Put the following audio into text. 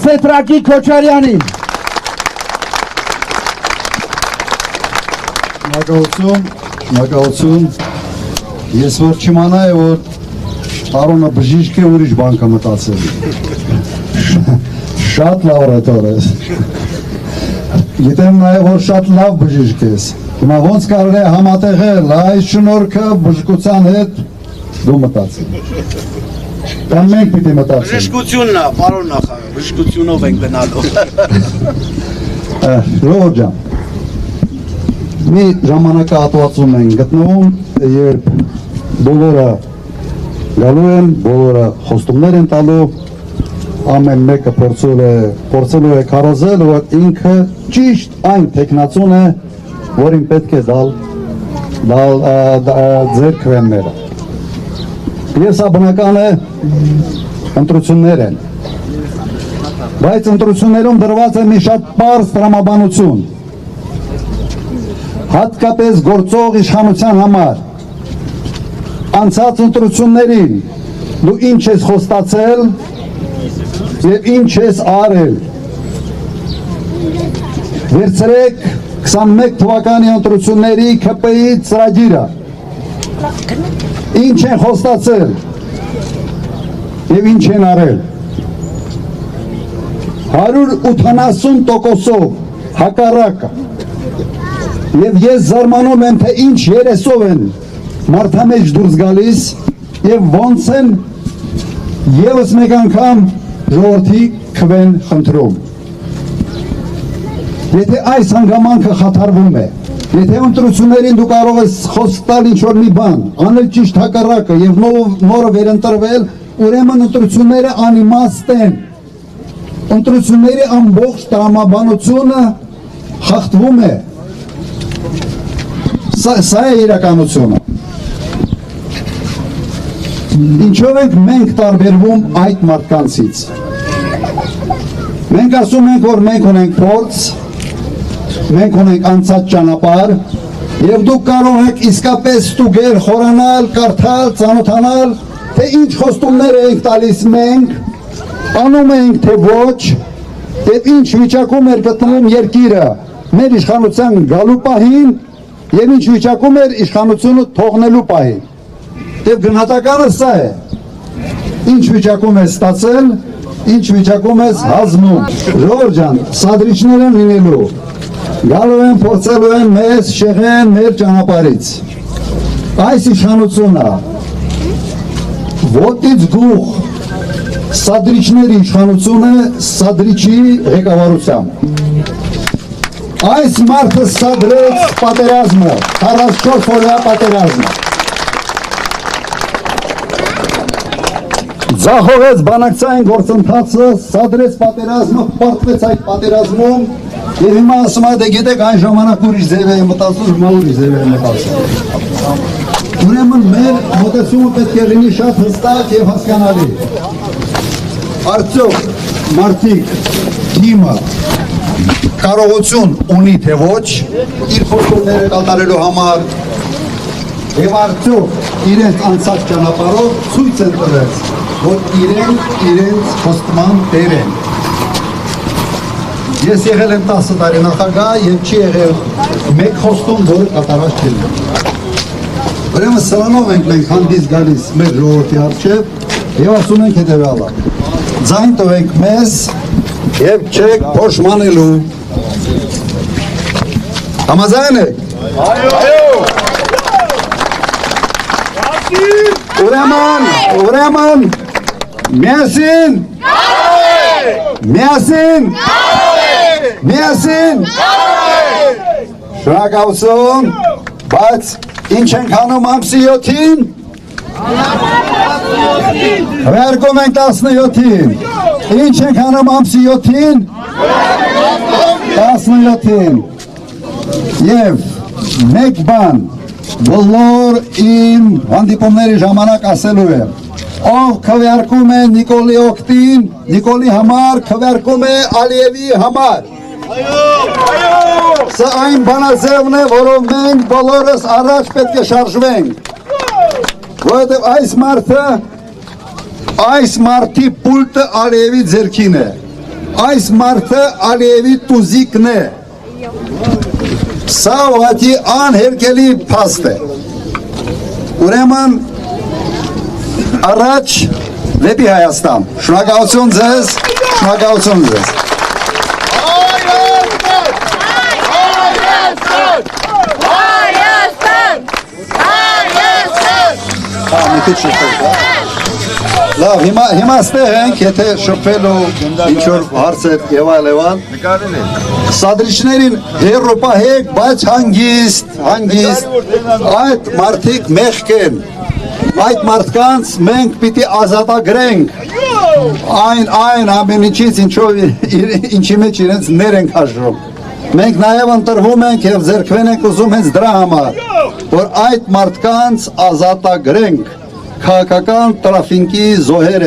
Փետրակի Քոչարյանին։ Մագաղություն, ես որ չիմանայի, որ Արոնը բժիշկ է ուրիշ բան կմտածել։ Շատ լավ ռետոր ես։ Գիտեմ նաև, որ շատ լավ բժիշկ ես։ Հիմա ոնց կարող է համատեղել այս շնորհքը բժշկության հետ դու մտածել։ Կամ մենք պիտի մտածենք։ Բժշկությունն է, պարոն նախագահ, բժշկությունով ենք գնալու։ Ժողովուրդ ջան, մի ժամանակահատվածում ենք գտնվում, երբ բոլորը գալու են, բոլորը խոստումներ են տալու, ամեն մեկը փորձելու է քարոզել, որ ինքը ճիշտ այն տեխնացուն է, որին պետք է դալ ձեր քվենները։ Եվ սա բնական է, ընտրություններ են։ Բայց ընտրություններում դրված է մի շատ պարզ տրամաբանություն, հատկապես գործող իշխանության համար։ Անցած ընտրություններին դու ինչ ես խոստացել և ինչ ես արել։ Վերցրեք 21 թվականի ընտրությունների ՔՊ-ի ծրագիրը։ Ինչ են խոստացել և ինչ են արել։ 180%-ով հակառակը։ Եվ ես զարմանում եմ, թե ինչ երեսով են մարդամեջ դուրս գալիս և ոնց են ևս մեկ անգամ ժողովրդի քվեն խնդրում։ Եթե այս հանգամանքը խաթարվում է, եթե ընտրություններին դու կարող ես խոսք տալ ինչ-որ մի բան, անել ճիշտ հակառակը և նորը վերընտրվել, ուրեմն ընտրությունները անիմաստ են։ Ընտրությունների ամբողջ տրամաբանությունը խախտվում է։ Սա է իրականությունը։ Ինչով ենք մենք տարբերվում այդ մարդկանցից։ Մենք ասում ենք, որ մենք ունենք փորձ, մենք ունենք անցած ճանապարհ, եւ դուք կարող եք իսկապես ստուգել, խորանալ, կարդալ, ծանոթանալ, թե ինչ խոստումներ ենք տալիս մենք, անում ենք թե ոչ, եւ ինչ վիճակում էր գտնվում երկիրը մեր իշխանության գալու պահին եւ ինչ վիճակում էր իշխանությունը թողնելու պահին։ Եվ գնահատականը սա է, ինչ վիճակում ես ստացել, ինչ վիճակում ես հազմում։ Ժողովուրդ ջան, սադրիչները լինելու, գալու են, փորձելու են մեզ շեղեն մեր ճանապարհից։ Այս իշխանությունը ոտից գուխ սադրիչների իշխանությունը սադրիչի ղեկավարությամբ։ Այս մարդը սադրեց պատերազմը, 44 օրյա պատերազմը։ Ձախողեց բանակցային գործընթացը, սադրեց պատերազմը, պարտվեց այդ պատերազմում և հիմա ասում է, դե գիտեք այն ժամանակ ուրիշ ձև է մտածում, հիմա ուրիշ ձև է մտածում։ Ուրեմն մեր մոտեցումը պետք է լինի շատ հստակ և հասկանալի։ Արդյոք մարդիկ թիմը կարողություն ունի թե ոչ իր խոստումները կատարելու համար և արդյոք իրենց անցած ճանապարհով ցույց են տվել, որ իրենց խոստման տեր են։ Ես եղել եմ 10 տարի նախագահ և չի եղել մեկ խոստում, որը կատարած չի լինում։ Ուրեմն սրանով ենք մենք հանդես գալիս մեր ժողովրդի առջև և ասում ենք հետևյալը. ձայն տվեք մեզ և չեք փոշմանելու։ Համաձայն եք։ Ուրեմն միասին շնորհակալություն, բայց ինչ ենք անում ամսի 7-ին։ Հրարկում ենք 17-ին։ Ինչ ենք անում ամսի 7-ին։ 17-ին։ Եվ մեկ բան բոլոր իմ հանդիպումների ժամանակ ասելու եմ, ով քվեարկում է Նիկոլի օգտին, Նիկոլի համար քվեարկում է Ալիևի համար։ Սա այն բանաձևն է, որով մենք բոլորս առաջ պետք է շարժվենք, որովհետև այս մարդի պուլտը Ալիևի ձեռքին է։ այս մարդը Ալիևի տուզիկն է։ Սա ուղղակի անհերքելի փաստ է։ Ուրեմն առաջ դեպի Հայաստան։ Շնորհակալություն ձեզ, շնորհակալություն ձեզ։ Լավ, հիմա ստեղ ենք, եթե շփվելու ինչ-որ հարցեր եւ այլն։ Սադրիչներին հերոպահեք, բայց հանգիստ, այդ մարդիկ մեղք են, այդ մարդկանց մենք պիտի ազատագրենք, այն ամեն ինչից ինչի մեջ իրենց ներ ենք հաշվում։ Մենք նաև ընտրվում ենք եւ ձեռքվեն ենք ուզում հենց դրա համար, որ այդ մարդկանց ազատագրենք, քաղաքական տրաֆիկի զոհեր են։